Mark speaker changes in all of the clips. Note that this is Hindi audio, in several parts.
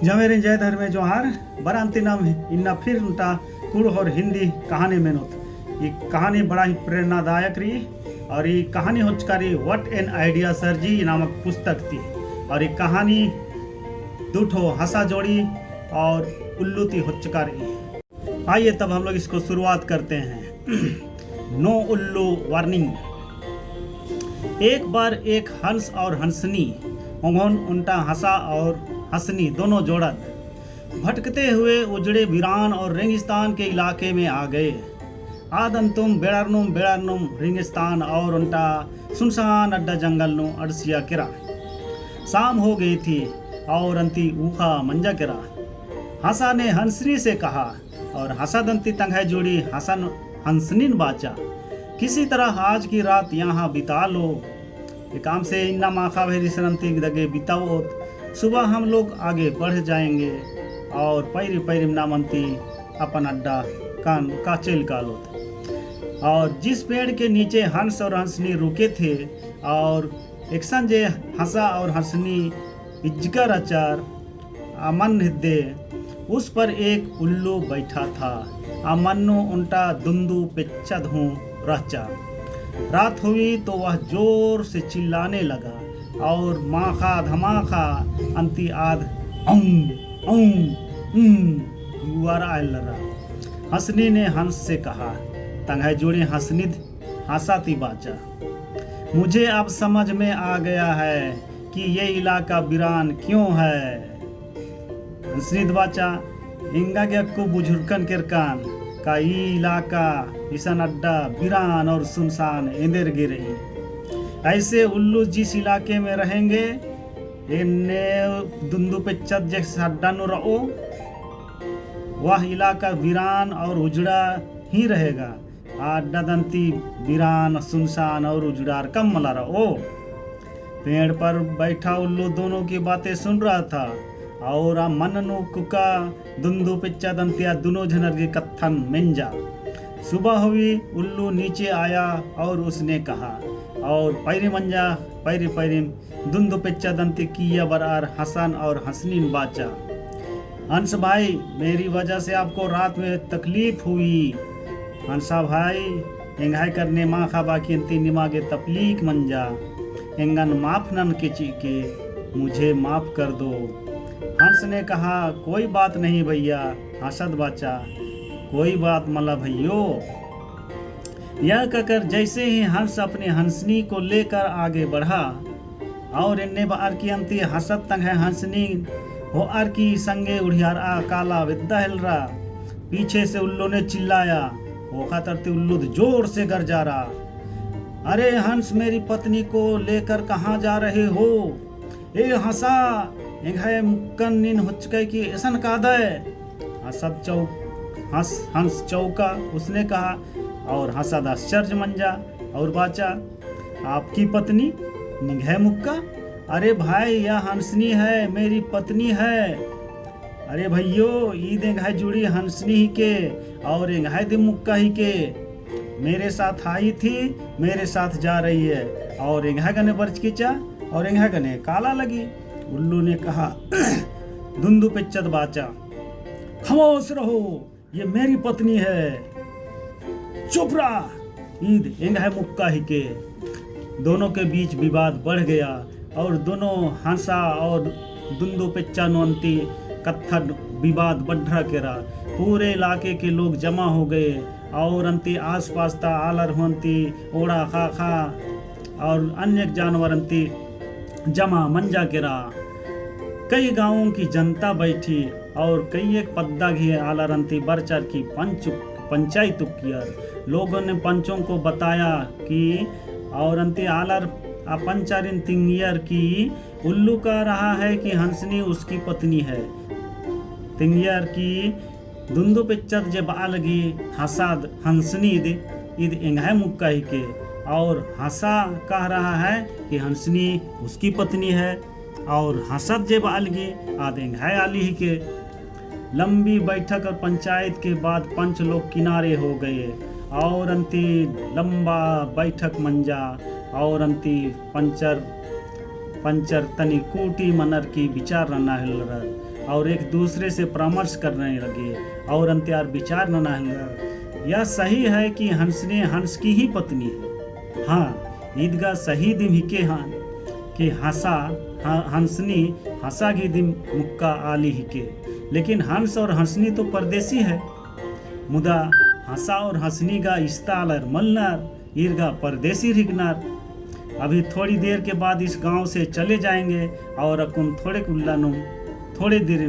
Speaker 1: जमेरे जय धर्मे जोहार बरांति नाम इन्ना फिर उल्टा कुड़ और हिंदी कहानी मेनोत। ये कहानी बड़ा ही प्रेरणादायक रही और ये कहानी होचकारी व्हाट एन आइडिया सर जी नामक पुस्तक थी। और ये कहानी दूठो हंसा जोड़ी और उल्लू थी होचकारी। आइए तब हम लोग इसको शुरुआत करते हैं। नो उल्लू वार्निंग। एक बार एक हंस और हंसनी उनटा हंसा और हंसनी दोनों जोड़त भटकते हुए उजड़े वीरान और रेगिस्तान के इलाके में आ गए। आदंतुम बेड़ारनुम रेगिस्तान और उनटा सुनसान अड्डा जंगल नु अड़सिया किरा। शाम हो गई थी और अंती ऊखा मंजा किरा। हंसा ने हंसनी से कहा और हंसादंती तंगाई जोड़ी हसन हंसनीन बाचा, किसी तरह आज की रात यहाँ बिता लो। ये काम से इन्ना माखा भेरी सरंती दगे बिताओ। सुबह हम लोग आगे बढ़ जाएंगे और पैरी पैरी नामंती अपन अड्डा कान काचेल कालो। और जिस पेड़ के नीचे हंस और हंसनी रुके थे और एक संजय हंसा और हंसनी इज्जकर अचार अमन हिद्दे उस पर एक उल्लू बैठा था। अमन्नो उल्टा दुंदू पिच्चद हूँ रचा। रात हुई तो वह जोर से चिल्लाने लगा और माखा धमाखा अंति आध हंसनी ने हंस से कहा, तंगाई जोड़ी हंसनी हंसाती बाचा, मुझे अब समझ में आ गया है कि ये इलाका वीरान क्यों है। हंसनी बाचा इंगा के अक्कू बुजुर्गन किरकान का ये इलाका ईसन अड्डा वीरान और सुनसान इंदेर गिरे। ऐसे उल्लू जिस इलाके में रहेंगे इन्हें दुंदू पे चद जैसे अड्डा नु रहो, वह इलाका वीरान और उजड़ा ही रहेगा। अड्डा दंती वीरान सुनसान और उजड़ार कम मला रहो। पेड़ पर बैठा उल्लू दोनों की बातें सुन रहा था और मननु कुका दुंदू पिच्चा दंतिया दोनों झनर की कत्थन मिंजा। सुबह हुई, उल्लू नीचे आया और उसने कहा और पैरी मंजा पैरी पैरी दुंदू पिच्चा दंती किया बरार हसन और हंसनीन बाचा। हंस भाई, मेरी वजह से आपको रात में तकलीफ हुई। हंसा भाई एंगाई करने माँ खा बाकी अंती निमागे तपलीक मंजा एंगन माफ नन के चीके मुझे माफ कर दो। हंस ने कहा, कोई बात नहीं भैया। हंसद बाचा, कोई बात मला भैयो। यह कहकर जैसे ही हंस अपने हंसनी को लेकर आगे बढ़ा और इन्ने बार की अंती हंसत तंग है हंसनी हो आर की संगे उड़ियार आ काला विद्या हिलरा। पीछे से उल्लू ने चिल्लाया। वो खातरते उल्लू जोर से गरजा रहा, अरे हंस, मेरी पत्नी को लेकर कहाँ जा रहे हो? ए हंसा एंघाय मुक्कन नीन हुचके की ऐसन कादय। हंस चौका उसने कहा और हंसद आश्चर्य मंजा और बाचा, आपकी पत्नी निघे मुक्का? अरे भाई, यह हंसनी है, मेरी पत्नी है। अरे भैयो, ईद एंघाय जुड़ी हंसनी ही के और एंघाय दे मुक्का ही के। मेरे साथ आई थी, मेरे साथ जा रही है और एंघाय गने बर्च खींचा और एंघाय गने काला लगी। उल्लू ने कहा, धुंधु पिच्चद बाचा, खामोश रहो, ये मेरी पत्नी है। चुप रहा। ईद एंघाय मुक्का ही के। दोनों के बीच विवाद बढ़ गया और दोनों हंसा और दुंदू पिच्चा नोंती कत्थन विवाद बढ़ा केरा। पूरे इलाके के लोग जमा हो गए और अंती आसपास ता आलर होंती ओड़ा खा खा और अन्य जानवर अंती जमा मंजा केरा। कई गांवों की जनता बैठी और कई एक पद्दा घी आलरंती बरचर की पंचायत कियर। लोगों ने पंचों को बताया कि और अंती आलर पंचारिन तिंगियर की उल्लू कह रहा है कि हंसनी उसकी पत्नी है। तिंगियर की दुंदू पिच्चर जे बालगी हंसाद हंसनी इद एंघाय मुक्का ही के और हंसा कह रहा है कि हंसनी उसकी पत्नी है और हंसद जे बालगी आद एंघाय आली ही के। लंबी बैठक और पंचायत के बाद पंच लोग किनारे हो गए और अंती लंबा बैठक मंजा और अंती पंचर तनी कूटी मनर की विचार रना हिल और एक दूसरे से परामर्श करने लगे और अंत्यार विचार न लगा। यह सही है कि हंसने हंस की ही पत्नी है। हाँ, ईदगा सही दिम हिके हाँ कि हंसनी हंसा की दिम मुक्का आली हिके। लेकिन हंस और हंसनी तो परदेसी है। मुदा हंसा और हंसनी का इस्तालर मलनार ईरगा परदेसी रिगनार। अभी थोड़ी देर के बाद इस गांव से चले जाएंगे और अकुम थोड़े देर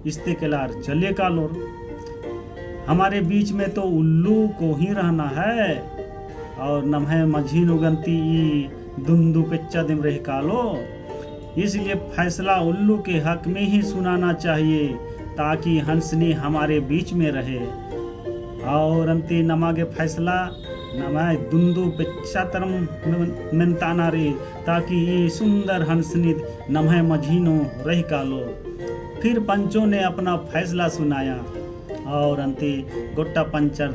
Speaker 1: इस्ते केलार चले कालोर। हमारे बीच में तो उल्लू को ही रहना है और नम्हे मझीन उगंती ई दुंदू पेच्चा दिम रह कालो। इसलिए फैसला उल्लू के हक में ही सुनाना चाहिए ताकि हंसनी हमारे बीच में रहे। और अंति नमागे फैसला नमाय दुंदू पेच्चा तरम मेंताना रे ताकि ये सुंदर हंसनी नम्हे मझीनो रह कालो। फिर पंचों ने अपना फैसला सुनाया और अंति गोट्टा पंचर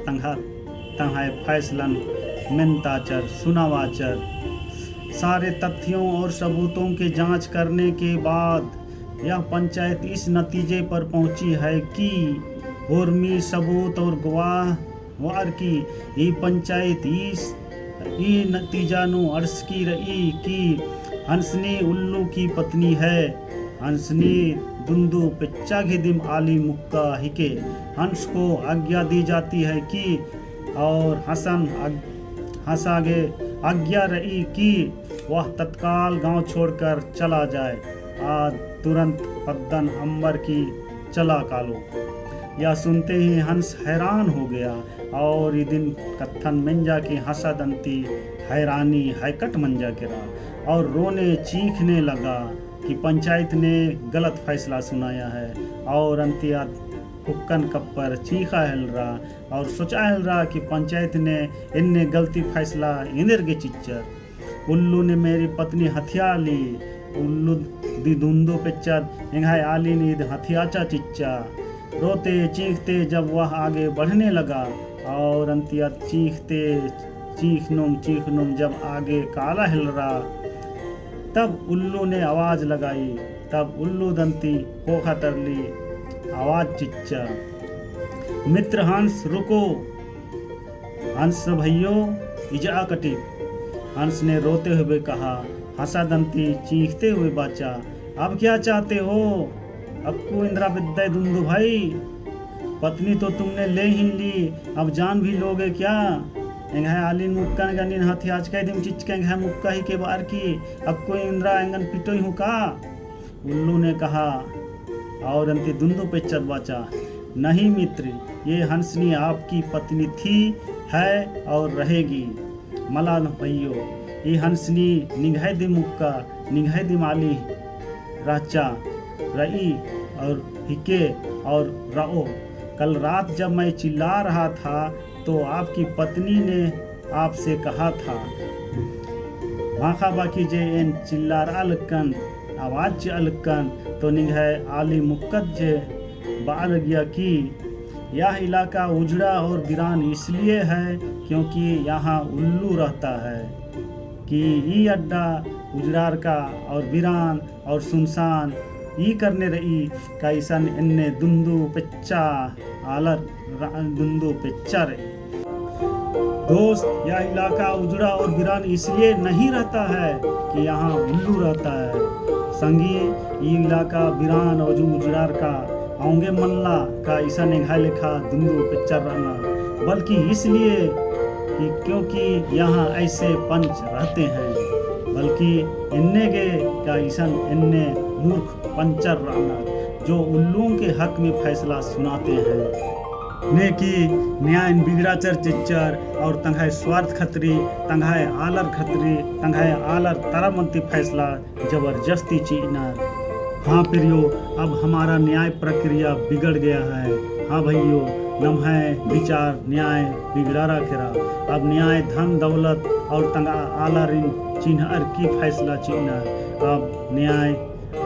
Speaker 1: तंहाय फैसलन मेंताचर सुनावाचर। सारे तथ्यों और सबूतों के जांच करने के बाद यह पंचायत इस नतीजे पर पहुंची है कि उर्मी सबूत और गवाह वार की ये पंचायत ई नतीजा नु अर्ज की रही कि हंसनी उल्लू की पत्नी है। हंसनी दुंदू पेच्चा की दिम आली मुक्का हिके। हंस को आज्ञा दी जाती है कि और हंसागे आज्ञा रही कि वह तत्काल गांव छोड़कर चला जाए। आज तुरंत पद्दन अंबर की चला कालो। यह सुनते ही हंस हैरान हो गया और ये दिन कत्थन मंजा की हंसादंती हैरानी हैकट मंजा गिरा और रोने चीखने लगा कि पंचायत ने गलत फैसला सुनाया है। और अंतिया कुक्कन कप्पर चीखा हिल रहा और सोचा हिल रहा कि पंचायत ने इनने गलती फैसला इंदर के चिच्चर। उल्लू ने मेरी पत्नी हथिया ली। उल्लू दी धुंदो पेच्चर इंघाय आली नीद हथियाचा चिच्चा। रोते चीखते जब वह आगे बढ़ने लगा और अंतिया चीखनुम जब आगे काला हिल रहा तब उल्लू ने आवाज लगाई। तब उल्लू दंती खोखा तरली आवाज चिच्चा, मित्र हंस रुको। हंस भैयो इजा कटी। हंस ने रोते हुए कहा। हंसा दंती चीखते हुए बाचा, अब क्या चाहते हो? अक्कू इंदिरा विद्या दुंदू भाई, पत्नी तो तुमने ले ही ली, अब जान भी लोगे क्या? एंघाय आलिन मुक्का गनिन हथियाज कह दिम चिचके एंघाय मुक्का ही के बार की अब कोई इंदिरा एंगन पिटोई हूँ का? उल्लू ने कहा और अंति दुंदू पे चल बाचा, नहीं मित्र, ये हंसनी आपकी पत्नी थी, है और रहेगी। मला भैयो, ये हंसनी निगाह दी मुक्का निगाह दी माली राचा रई और हिके और राओ। कल रात जब मैं चिल्ला रहा था तो आपकी पत्नी ने आपसे कहा था माखा बाकी जे इन चिल्लार अलकन आवाज अलकन तो निगाह आली मुक्कत जे बाल गया कि यह इलाका उजड़ा और वीरान इसलिए है क्योंकि यहाँ उल्लू रहता है कि ये अड्डा उजड़ार का और वीरान और सुनसान ये करने रही कैसन इन्ने दुंदू पेच्चा आलर दुंदू पेच्चा रही। दोस्त, यह इलाका उजड़ा और वीरान इसलिए नहीं रहता है कि यहाँ उल्लू रहता है। संगी, ये इलाका वीरान और जो उजड़ार का आऊंगे मल्ला का ऐसा निगाह लिखा दुंदू पेच्चा रहना, बल्कि इसलिए कि क्योंकि यहाँ ऐसे पंच रहते हैं, बल्कि इन्ने के का ईसन इन्ने मूर्ख पंचर रहना जो उल्लुओं के हक में फैसला सुनाते हैं ने कि न्याय बिगड़ाचर चिच्चर और तंघाय स्वार्थ खतरी तंघाय आलर खतरी तंघाय आलर तारामंती फैसला जबरदस्ती चीनर। हाँ प्रियो, अब हमारा न्याय प्रक्रिया बिगड़ गया है। हाँ भैयो, नम्हे विचार न्याय बिगड़ा रखेरा। अब न्याय धन दौलत और तंगा आलर इन चिन्हर की फैसला चिन्हर। अब न्याय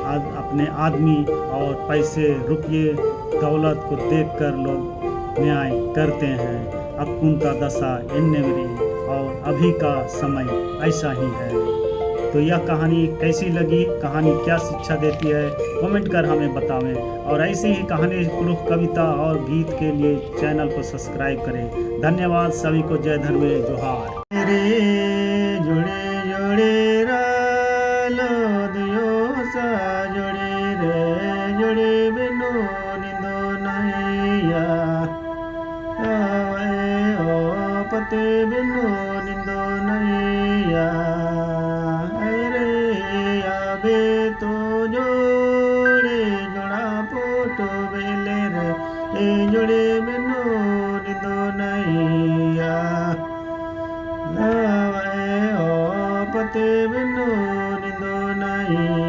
Speaker 1: अपने आदमी और पैसे रुपये दौलत को देखकर लोग न्याय करते हैं। अब कुंता दशा इन्ने मेरी और अभी का समय ऐसा ही है। तो यह कहानी कैसी लगी, कहानी क्या शिक्षा देती है, कमेंट कर हमें बतावें। और ऐसे ही कहानी, कविता और गीत के लिए चैनल को सब्सक्राइब करें। धन्यवाद सभी को। जय धर्मे जोहार। रे जोड़े जोड़े रालो दियो सा जोड़े रे जोड़े बिनु निंदो नैया ओ पते बिनु निंदो नैया रे आबे तो जोड़े जोड़ा पोटो बेले रे ए जोड़े बिनु निंदो नैया ओ पते बिनु निंदो नैया।